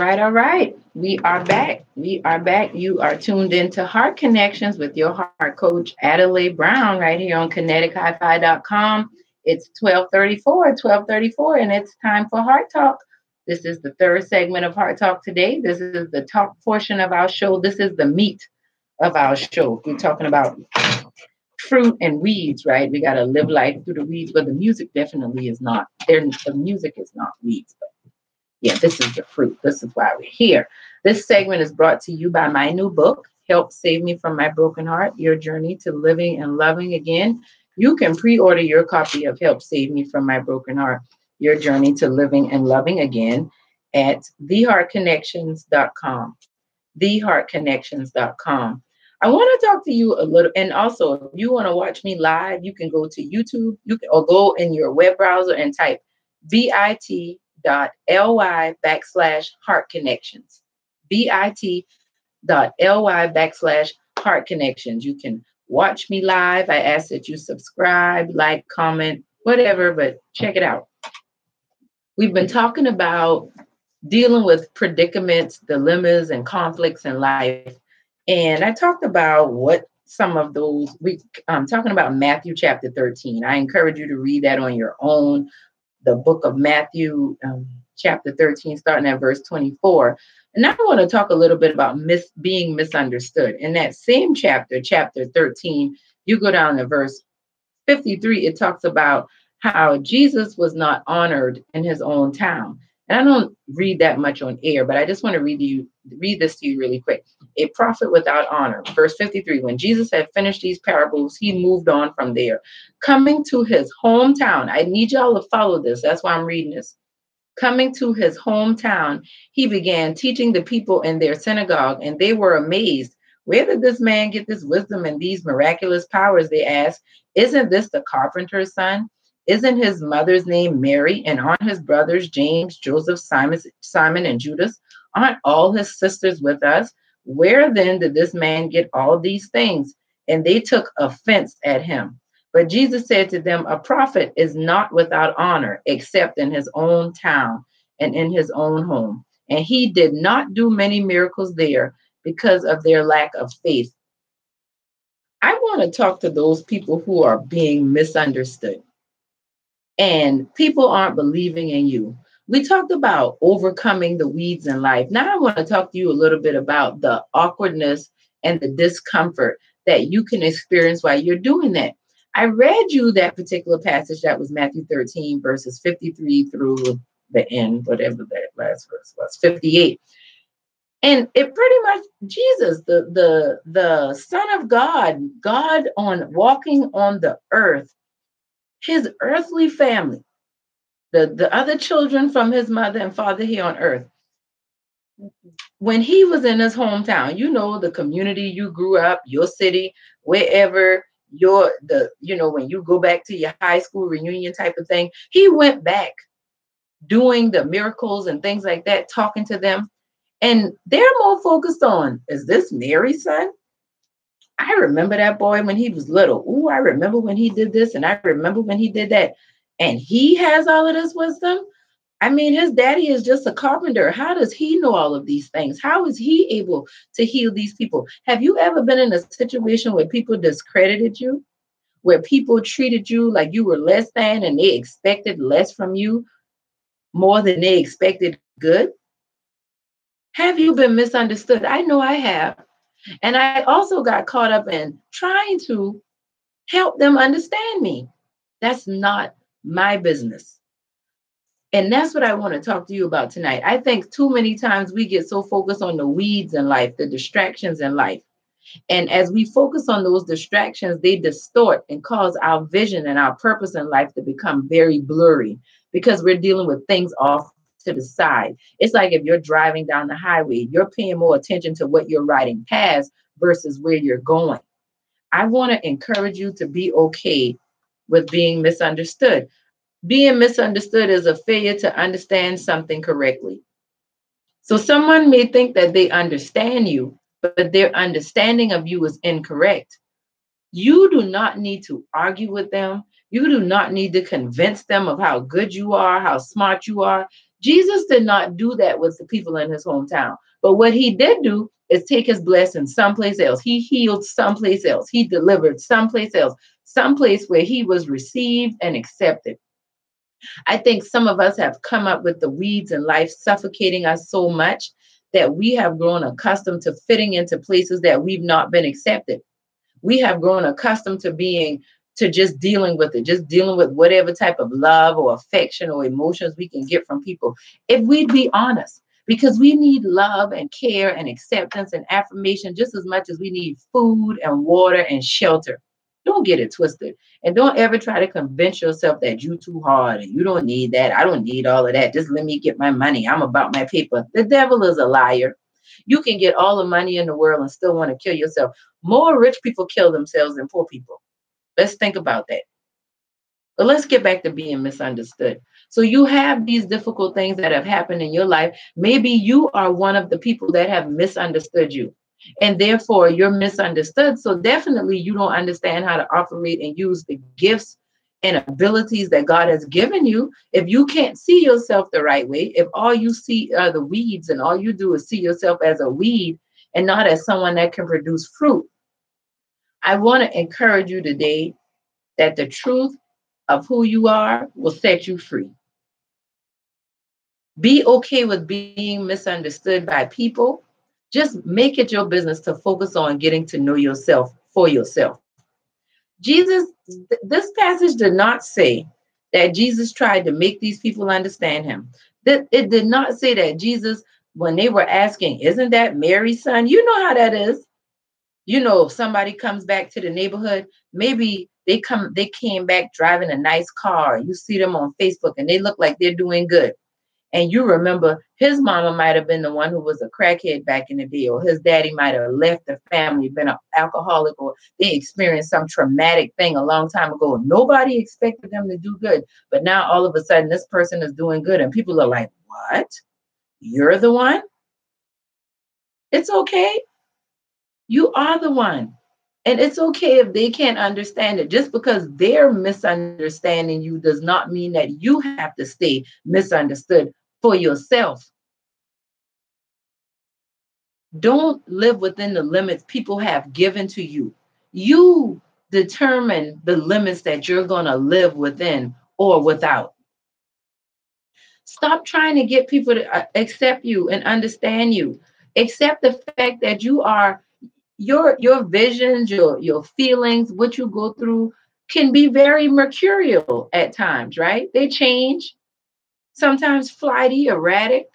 All right. We are back. We are back. You are tuned into Heart Connections with your heart coach, Adelai Brown, right here on kinetichifi.com. It's 12:34, and it's time for Heart Talk. This is the third segment of Heart Talk today. This is the talk portion of our show. This is the meat of our show. We're talking about fruit and weeds, right? We got to live life through the weeds, but the music definitely is not. The music is not weeds. Yeah, this is the fruit. This is why we're here. This segment is brought to you by my new book, Help Save Me from My Broken Heart, Your Journey to Living and Loving Again. You can pre-order your copy of Help Save Me from My Broken Heart, Your Journey to Living and Loving Again at theheartconnections.com. Theheartconnections.com. I want to talk to you a little, and also if you want to watch me live, you can go to YouTube, or go in your web browser and type bit.ly /heart connections. bit.ly /heart connections. You can watch me live. I ask that you subscribe, like, comment, whatever, but check it out. We've been talking about dealing with predicaments, dilemmas, and conflicts in life. And I talked about what some of those, talking about Matthew chapter 13. I encourage you to read that on your own. The book of Matthew, chapter 13, starting at verse 24. And now I want to talk a little bit about being misunderstood. In that same chapter, chapter 13, you go down to verse 53, it talks about how Jesus was not honored in his own town. And I don't read that much on air, but I just want to read this to you really quick. A prophet without honor. Verse 53, when Jesus had finished these parables, he moved on from there. Coming to his hometown, I need y'all to follow this. That's why I'm reading this. Coming to his hometown, he began teaching the people in their synagogue, and they were amazed. Where did this man get this wisdom and these miraculous powers? They asked. Isn't this the carpenter's son? Isn't his mother's name Mary? And aren't his brothers James, Joseph, Simon, and Judas? Aren't all his sisters with us? Where then did this man get all these things? And they took offense at him. But Jesus said to them, a prophet is not without honor except in his own town and in his own home. And he did not do many miracles there because of their lack of faith. I want to talk to those people who are being misunderstood and people aren't believing in you. We talked about overcoming the weeds in life. Now I want to talk to you a little bit about the awkwardness and the discomfort that you can experience while you're doing that. I read you that particular passage that was Matthew 13, verses 53 through the end, whatever that last verse was, 58. And it pretty much Jesus, the Son of God, God on walking on the earth, his earthly family, the other children from his mother and father here on earth. When he was in his hometown, the community you grew up, your city, wherever when you go back to your high school reunion type of thing, he went back doing the miracles and things like that, talking to them. And they're more focused on, is this Mary's son? I remember that boy when he was little. Ooh, I remember when he did this and I remember when he did that. And he has all of this wisdom. I mean, his daddy is just a carpenter. How does he know all of these things? How is he able to heal these people? Have you ever been in a situation where people discredited you, where people treated you like you were less than and they expected less from you more than they expected good? Have you been misunderstood? I know I have. And I also got caught up in trying to help them understand me. That's not my business. And that's what I want to talk to you about tonight. I think too many times we get so focused on the weeds in life, the distractions in life. And as we focus on those distractions, they distort and cause our vision and our purpose in life to become very blurry because we're dealing with things off to the side. It's like if you're driving down the highway, you're paying more attention to what you're riding past versus where you're going. I want to encourage you to be okay with being misunderstood. Being misunderstood is a failure to understand something correctly. So someone may think that they understand you, but their understanding of you is incorrect. You do not need to argue with them. You do not need to convince them of how good you are, how smart you are. Jesus did not do that with the people in his hometown. But what he did do is take his blessing someplace else. He healed someplace else. He delivered someplace else, someplace where he was received and accepted. I think some of us have come up with the weeds in life suffocating us so much that we have grown accustomed to fitting into places that we've not been accepted. We have grown accustomed to just dealing with it, just dealing with whatever type of love or affection or emotions we can get from people. If we'd be honest, because we need love and care and acceptance and affirmation just as much as we need food and water and shelter. Don't get it twisted. And don't ever try to convince yourself that you too hard and you don't need that. I don't need all of that. Just let me get my money. I'm about my paper. The devil is a liar. You can get all the money in the world and still want to kill yourself. More rich people kill themselves than poor people. Let's think about that. But let's get back to being misunderstood. So you have these difficult things that have happened in your life. Maybe you are one of the people that have misunderstood you. And therefore you're misunderstood. So definitely you don't understand how to operate and use the gifts and abilities that God has given you. If you can't see yourself the right way, if all you see are the weeds and all you do is see yourself as a weed and not as someone that can produce fruit, I want to encourage you today that the truth of who you are will set you free. Be okay with being misunderstood by people. Just make it your business to focus on getting to know yourself for yourself. Jesus, this passage did not say that Jesus tried to make these people understand him. That it did not say that Jesus, when they were asking, isn't that Mary's son? You know how that is. If somebody comes back to the neighborhood, maybe they came back driving a nice car. You see them on Facebook and they look like they're doing good. And you remember his mama might have been the one who was a crackhead back in the day, or his daddy might have left the family, been an alcoholic, or they experienced some traumatic thing a long time ago. Nobody expected them to do good. But now all of a sudden this person is doing good. And people are like, what? You're the one? It's okay. You are the one. And it's okay if they can't understand it. Just because they're misunderstanding you does not mean that you have to stay misunderstood for yourself. Don't live within the limits people have given to you. You determine the limits that you're going to live within or without. Stop trying to get people to accept you and understand you. Accept the fact that you are your visions, your feelings, what you go through can be very mercurial at times, right? They change, sometimes flighty, erratic,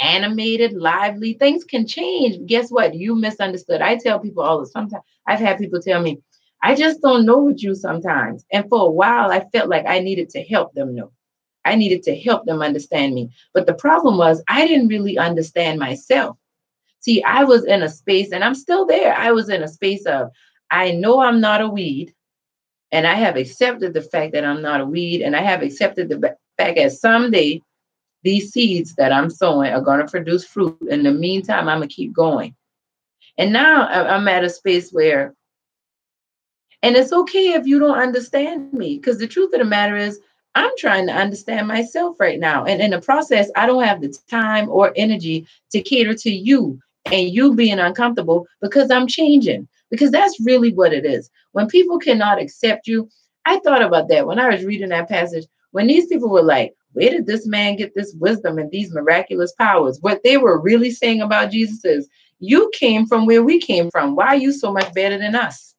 animated, lively. Things can change. Guess what? You misunderstood. I tell people all the sometimes I've had people tell me, I just don't know with you sometimes. And for a while, I felt like I needed to help them know. I needed to help them understand me. But the problem was I didn't really understand myself. See, I was in a space, and I'm still there. I was in a space of, I know I'm not a weed, and I have accepted the fact that I'm not a weed, and I have accepted the fact that someday these seeds that I'm sowing are going to produce fruit. In the meantime, I'm going to keep going. And now I'm at a space where, and it's okay if you don't understand me, because the truth of the matter is, I'm trying to understand myself right now. And in the process, I don't have the time or energy to cater to you and you being uncomfortable because I'm changing. Because that's really what it is. When people cannot accept you, I thought about that when I was reading that passage. When these people were like, where did this man get this wisdom and these miraculous powers? What they were really saying about Jesus is, you came from where we came from. Why are you so much better than us?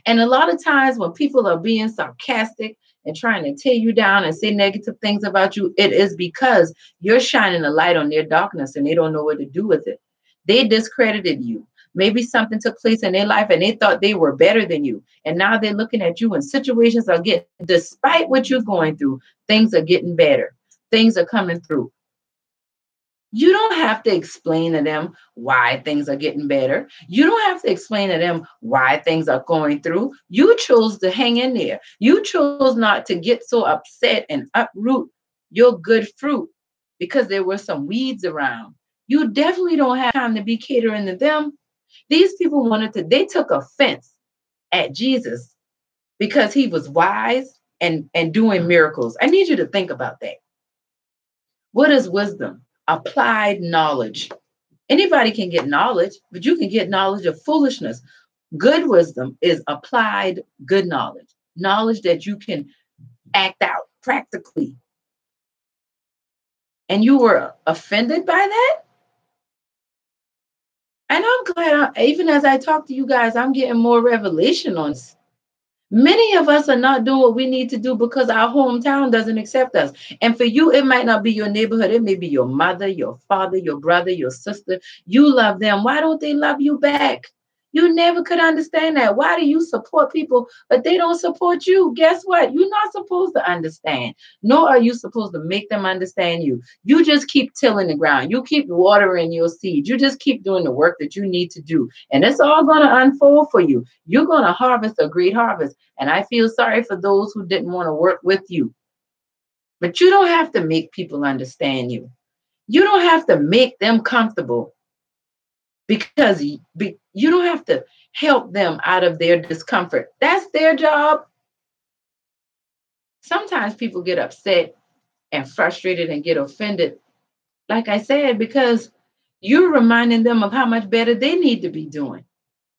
And a lot of times when people are being sarcastic and trying to tear you down and say negative things about you, it is because you're shining a light on their darkness and they don't know what to do with it. They discredited you. Maybe something took place in their life and they thought they were better than you. And now they're looking at you and situations are getting, despite what you're going through, things are getting better. Things are coming through. You don't have to explain to them why things are getting better. You don't have to explain to them why things are going through. You chose to hang in there. You chose not to get so upset and uproot your good fruit because there were some weeds around. You definitely don't have time to be catering to them. These people they took offense at Jesus because he was wise and doing miracles. I need you to think about that. What is wisdom? Applied knowledge. Anybody can get knowledge, but you can get knowledge of foolishness. Good wisdom is applied good knowledge, knowledge that you can act out practically. And you were offended by that? And I'm glad, even as I talk to you guys, I'm getting more revelation on this. Many of us are not doing what we need to do because our hometown doesn't accept us. And for you, it might not be your neighborhood. It may be your mother, your father, your brother, your sister. You love them. Why don't they love you back? You never could understand that. Why do you support people, but they don't support you? Guess what? You're not supposed to understand, nor are you supposed to make them understand you. You just keep tilling the ground. You keep watering your seed. You just keep doing the work that you need to do. And it's all going to unfold for you. You're going to harvest a great harvest. And I feel sorry for those who didn't want to work with you. But you don't have to make people understand you. You don't have to make them comfortable because you don't have to help them out of their discomfort. That's their job. Sometimes people get upset and frustrated and get offended, like I said, because you're reminding them of how much better they need to be doing,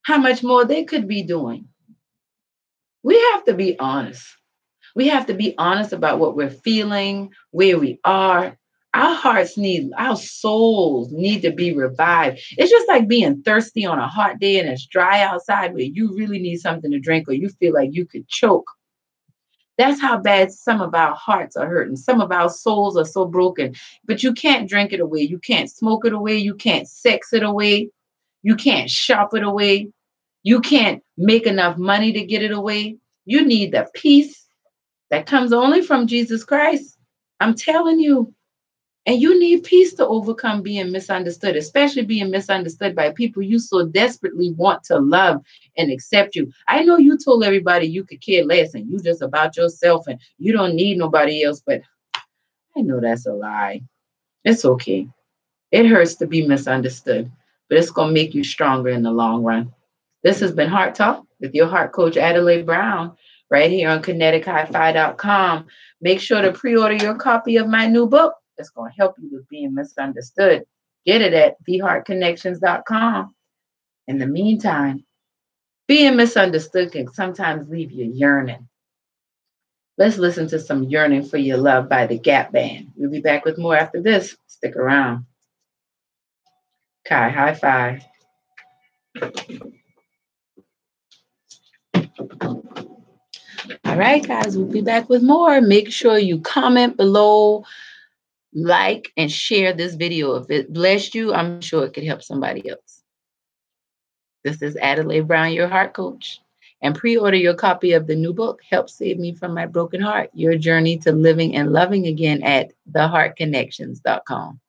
how much more they could be doing. We have to be honest. We have to be honest about what we're feeling, where we are. Our hearts need, our souls need to be revived. It's just like being thirsty on a hot day and it's dry outside where you really need something to drink or you feel like you could choke. That's how bad some of our hearts are hurting. Some of our souls are so broken, but you can't drink it away. You can't smoke it away. You can't sex it away. You can't shop it away. You can't make enough money to get it away. You need the peace that comes only from Jesus Christ. I'm telling you. And you need peace to overcome being misunderstood, especially being misunderstood by people you so desperately want to love and accept you. I know you told everybody you could care less and you just about yourself and you don't need nobody else, but I know that's a lie. It's okay. It hurts to be misunderstood, but it's going to make you stronger in the long run. This has been Heart Talk with your heart coach, Adelai Brown, right here on kinetichifi.com. Make sure to pre-order your copy of my new book. It's going to help you with being misunderstood. Get it at theheartconnections.com. In the meantime, being misunderstood can sometimes leave you yearning. Let's listen to some Yearning for Your Love by the Gap Band. We'll be back with more after this. Stick around. Kai, high five. All right, guys, we'll be back with more. Make sure you comment below, like, and share this video. If it blessed you, I'm sure it could help somebody else. This is Adelai Brown, your heart coach. And pre-order your copy of the new book, Help Save Me from My Broken Heart, Your Journey to Living and Loving Again at theheartconnections.com.